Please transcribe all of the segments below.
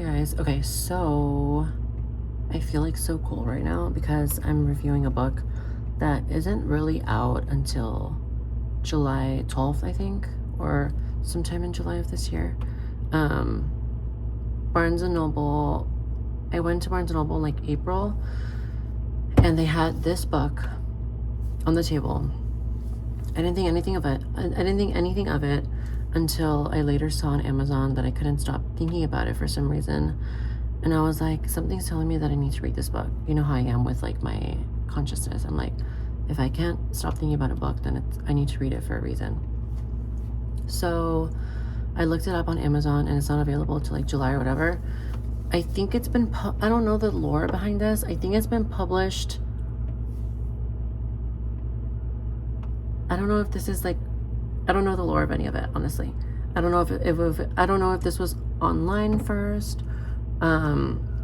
Hi guys. Okay, so I feel like so cool right now because I'm reviewing a book that isn't really out until July 12th, I think, or sometime in July of this year. Barnes and Noble, I went to Barnes and Noble in like April, and they had this book on the table. I didn't think anything of it. I didn't think anything of it until I later saw on Amazon that I couldn't stop thinking about it for some reason. And I was like, something's telling me that I need to read this book. You know how I am with like my consciousness. I'm like, if I can't stop thinking about a book, then I need to read it for a reason. So I looked it up on Amazon and it's not available till like July or whatever. I think it's been, I don't know the lore behind this. I think it's been published. I don't know if this is like, I don't know the lore of any of it, honestly. I don't know if I don't know if this was online first,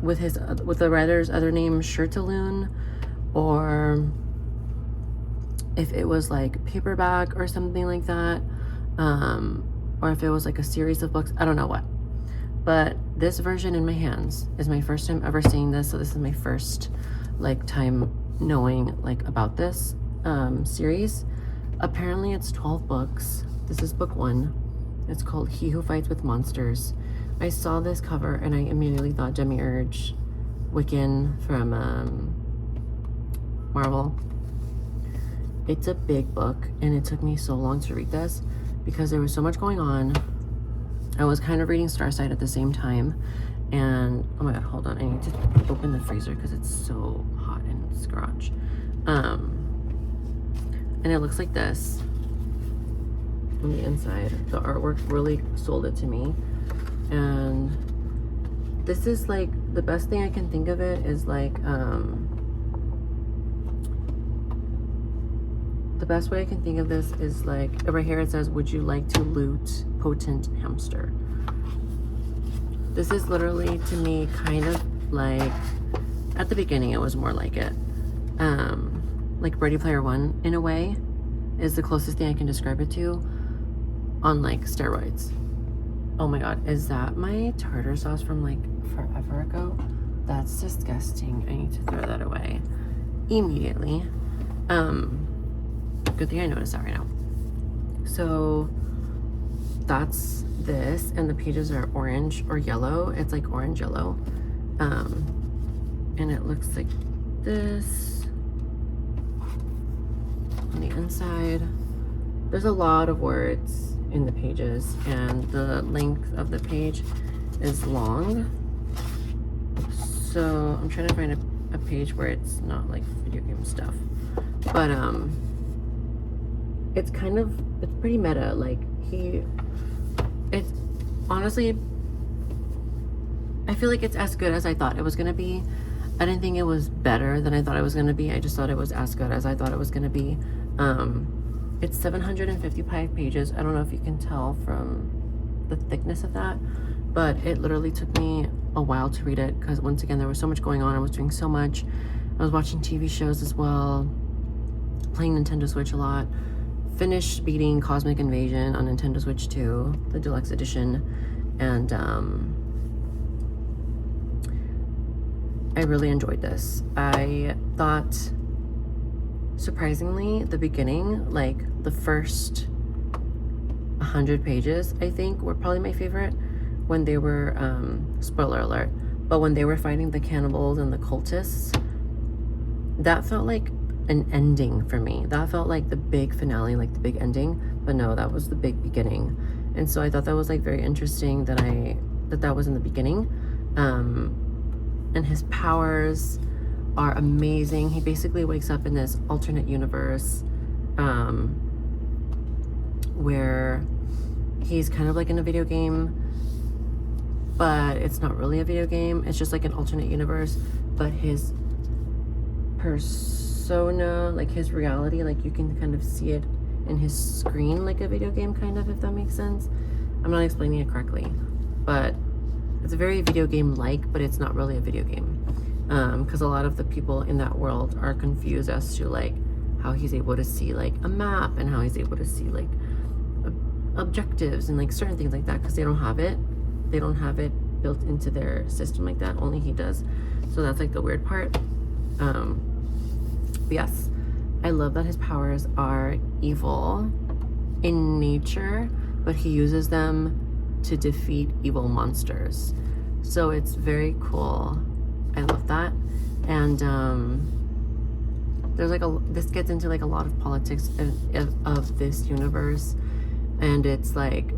with the writer's other name, Shirtaloon, or if it was like paperback or something like that, or if it was like a series of books. I don't know what. But this version in my hands is my first time ever seeing this, so this is my first like time knowing like about this series. Apparently it's 12 books. This is book 1. It's called He Who Fights with Monsters. I saw this cover and I immediately thought Demiurge, Wiccan from Marvel. It's a big book and it took me so long to read this because there was so much going on. I was kind of reading Starsight at the same time, and oh my god, hold on, I need to open the freezer because it's so hot and scratch. And it looks like this on the inside. The artwork really sold it to me, and this is like the best thing I can think of it is like the best way I can think of this is like right here it says, would you like to loot potent hamster? This is literally to me kind of like, at the beginning it was more like it, like Ready Player One in a way is the closest thing I can describe it to, on like steroids. Oh my god, is that my tartar sauce from like forever ago? That's disgusting. I need to throw that away immediately. Good thing I noticed that right now. So that's this, and the pages are orange or yellow. It's like orange yellow, and it looks like this on the inside. There's a lot of words in the pages, and the length of the page is long, so I'm trying to find a page where it's not like video game stuff, but it's kind of, it's pretty meta. Like it's honestly, I feel like it's as good as I thought it was gonna be. I didn't think it was better than I thought it was gonna be. I just thought it was as good as I thought it was gonna be. It's 755 pages. I don't know if you can tell from the thickness of that, but it literally took me a while to read it because once again there was so much going on. I was doing so much. I was watching TV shows as well, playing Nintendo Switch a lot. Finished beating Cosmic Invasion on Nintendo Switch 2, the deluxe edition, and I really enjoyed this. I thought, surprisingly, the beginning, like the first 100 pages, I think, were probably my favorite, when they were, spoiler alert, but when they were fighting the cannibals and the cultists, that felt like an ending for me. That felt like the big finale, like the big ending, but no, that was the big beginning. And so I thought that was like very interesting that that was in the beginning. And his powers are amazing. He basically wakes up in this alternate universe, where he's kind of like in a video game, but it's not really a video game. It's just like an alternate universe, but his persona, like his reality, like you can kind of see it in his screen like a video game, kind of, if that makes sense. I'm not explaining it correctly, but it's a very video game like, but it's not really a video game, because a lot of the people in that world are confused as to like how he's able to see like a map and how he's able to see like objectives and like certain things like that, because they don't have it built into their system like that. Only he does. So that's like the weird part. But yes, I love that his powers are evil in nature, but he uses them to defeat evil monsters. So it's very cool. I love that. And there's like this gets into like a lot of politics of this universe, and it's like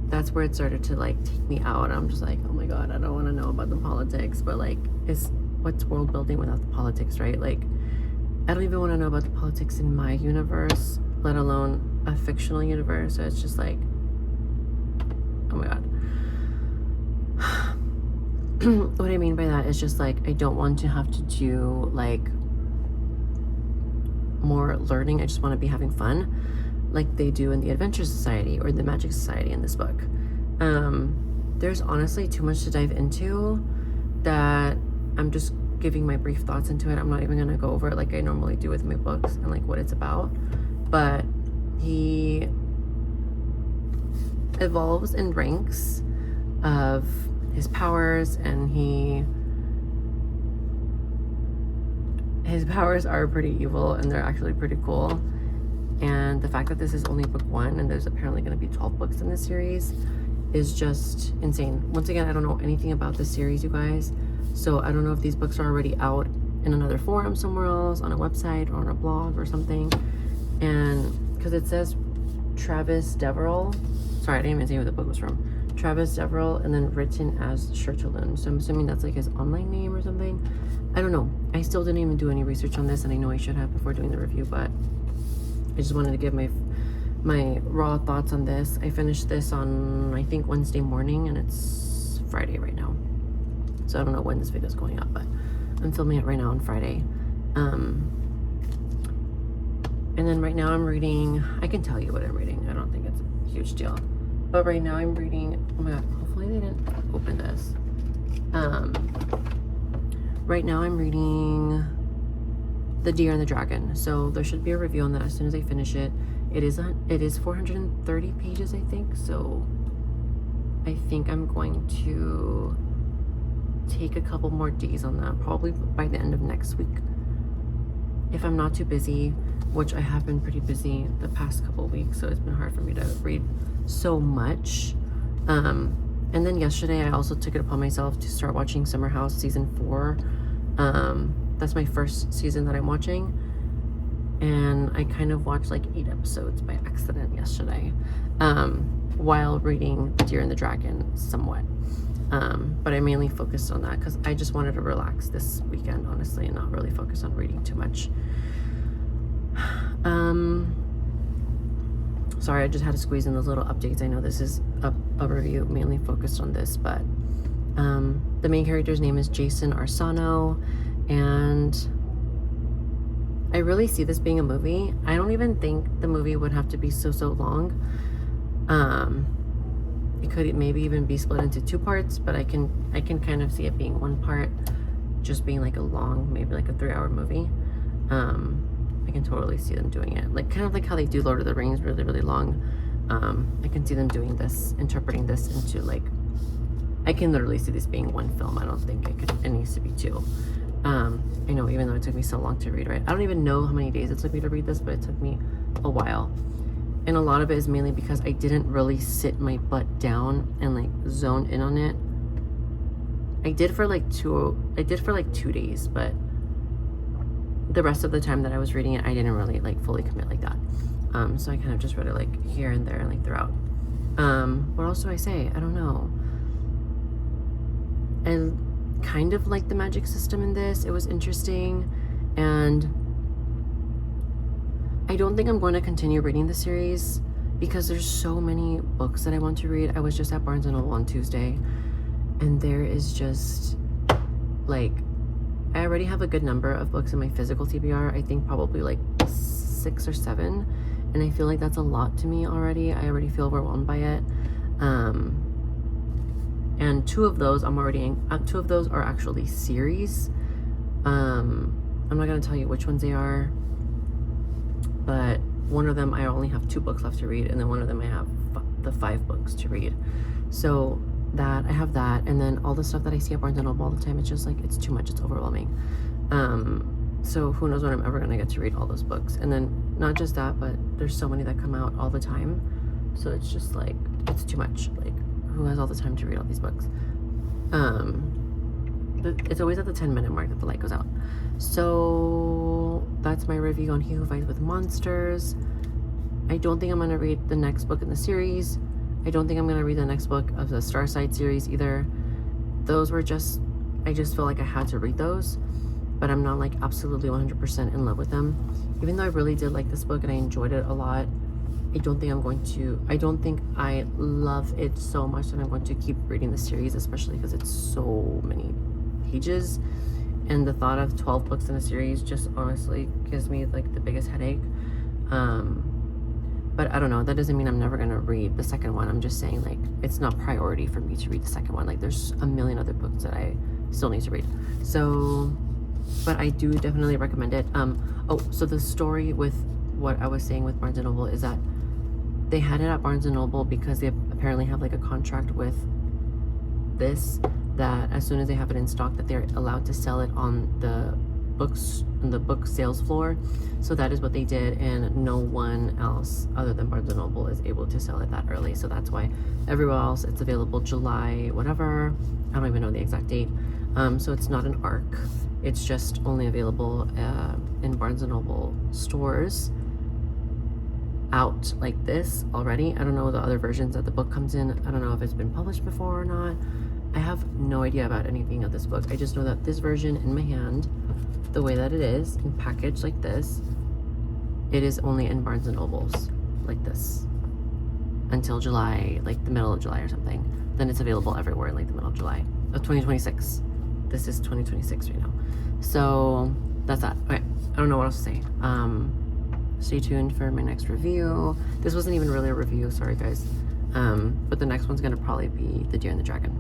that's where it started to like take me out. I'm just like, oh my god, I don't want to know about the politics, but like, what's world building without the politics, right? Like, I don't even want to know about the politics in my universe, let alone a fictional universe. So it's just like, oh my god. What I mean by that is just like, I don't want to have to do like more learning. I just want to be having fun like they do in the Adventure Society or the Magic Society in this book. There's honestly too much to dive into that I'm just giving my brief thoughts into it. I'm not even going to go over it like I normally do with my books and like what it's about. But he evolves in ranks of his powers, and his powers are pretty evil, and they're actually pretty cool. And the fact that this is only book 1 and there's apparently going to be 12 books in this series is just insane. Once again, I don't know anything about this series, you guys, so I don't know if these books are already out in another forum somewhere else, on a website or on a blog or something. And because it says Travis Deverell, sorry, I didn't even say who the book was from. Travis Deverell, and then written as Shirtaloon. So I'm assuming that's like his online name or something. I don't know. I still didn't even do any research on this, and I know I should have before doing the review, but I just wanted to give my raw thoughts on this. I finished this on, I think, Wednesday morning, and it's Friday right now. So I don't know when this video is going up, but I'm filming it right now on Friday. And then right now I'm reading, I can tell you what I'm reading. I don't think it's a huge deal. But right now I'm reading, oh my god, hopefully they didn't open this. Right now I'm reading The Deer and the Dragon. So there should be a review on that as soon as I finish it. It is 430 pages, I think. So I think I'm going to take a couple more days on that, probably by the end of next week. If I'm not too busy, which I have been pretty busy the past couple of weeks, so it's been hard for me to read so much. And then yesterday I also took it upon myself to start watching Summer House season 4. That's my first season that I'm watching, and I kind of watched like 8 episodes by accident yesterday, while reading The Deer and the Dragon somewhat. But I mainly focused on that because I just wanted to relax this weekend, honestly, and not really focus on reading too much. Sorry, I just had to squeeze in those little updates. I know this is a review mainly focused on this, but the main character's name is Jason Arsano, and I really see this being a movie. I don't even think the movie would have to be so long. It could maybe even be split into 2 parts, but I can kind of see it being 1 part, just being like a long, maybe like a 3-hour movie. I can totally see them doing it, like kind of like how they do Lord of the Rings, really long. I can see them doing this, interpreting this into like, I can literally see this being 1 film. I don't think it needs to be 2. I know, even though it took me so long to read, right? I don't even know how many days it took me to read this, but it took me a while. And a lot of it is mainly because I didn't really sit my butt down and like zone in on it. I did for like 2 days, but the rest of the time that I was reading it, I didn't really like fully commit like that. So I kind of just read it like here and there and like throughout. What else do I say? I don't know. I kind of like the magic system in this. It was interesting, and I don't think I'm going to continue reading the series because there's so many books that I want to read. I was just at Barnes & Noble on Tuesday, and there is just like, I already have a good number of books in my physical TBR. I think probably like 6 or 7, and I feel like that's a lot to me already. I already feel overwhelmed by it. And 2 of those I'm already in. 2 of those are actually series. I'm not gonna tell you which ones they are, but one of them I only have 2 books left to read, and then one of them I have the 5 books to read. So that, I have that, and then all the stuff that I see at Barnes & Noble all the time, it's just like, it's too much, it's overwhelming. So who knows when I'm ever gonna get to read all those books. And then not just that, but there's so many that come out all the time, so it's just like, it's too much. Like, who has all the time to read all these books? It's always at the 10-minute mark that the light goes out. So that's my review on He Who Fights with Monsters. I don't think I'm gonna read the next book in the series. I don't think I'm gonna read the next book of the Starside series either. Those were just, I just feel like I had to read those, but I'm not like absolutely 100% in love with them. Even though I really did like this book and I enjoyed it a lot, I don't think I love it so much that I'm going to keep reading the series, especially because it's so many pages. And the thought of 12 books in a series just honestly gives me like the biggest headache. But I don't know, that doesn't mean I'm never gonna read the second one. I'm just saying, like, it's not priority for me to read the second one. Like, there's a million other books that I still need to read. So, but I do definitely recommend it. So the story with what I was saying with Barnes & Noble is that they had it at Barnes & Noble because they apparently have like a contract with this, that as soon as they have it in stock, that they're allowed to sell it on the book sales floor. So that is what they did, and no one else other than Barnes & Noble is able to sell it that early. So that's why everywhere else it's available July whatever, I don't even know the exact date. So it's not an arc, it's just only available in Barnes & Noble stores out like this already. I don't know the other versions that the book comes in. I don't know if it's been published before or not. I have no idea about anything of this book. I just know that this version in my hand, the way that it is and packaged like this, it is only in Barnes & Nobles like this until July, like the middle of July or something. Then it's available everywhere in like the middle of July of 2026. This is 2026 right now. So that's that. Okay, I don't know what else to say. Stay tuned for my next review. This wasn't even really a review, sorry guys. But the next one's gonna probably be The Deer and the Dragon.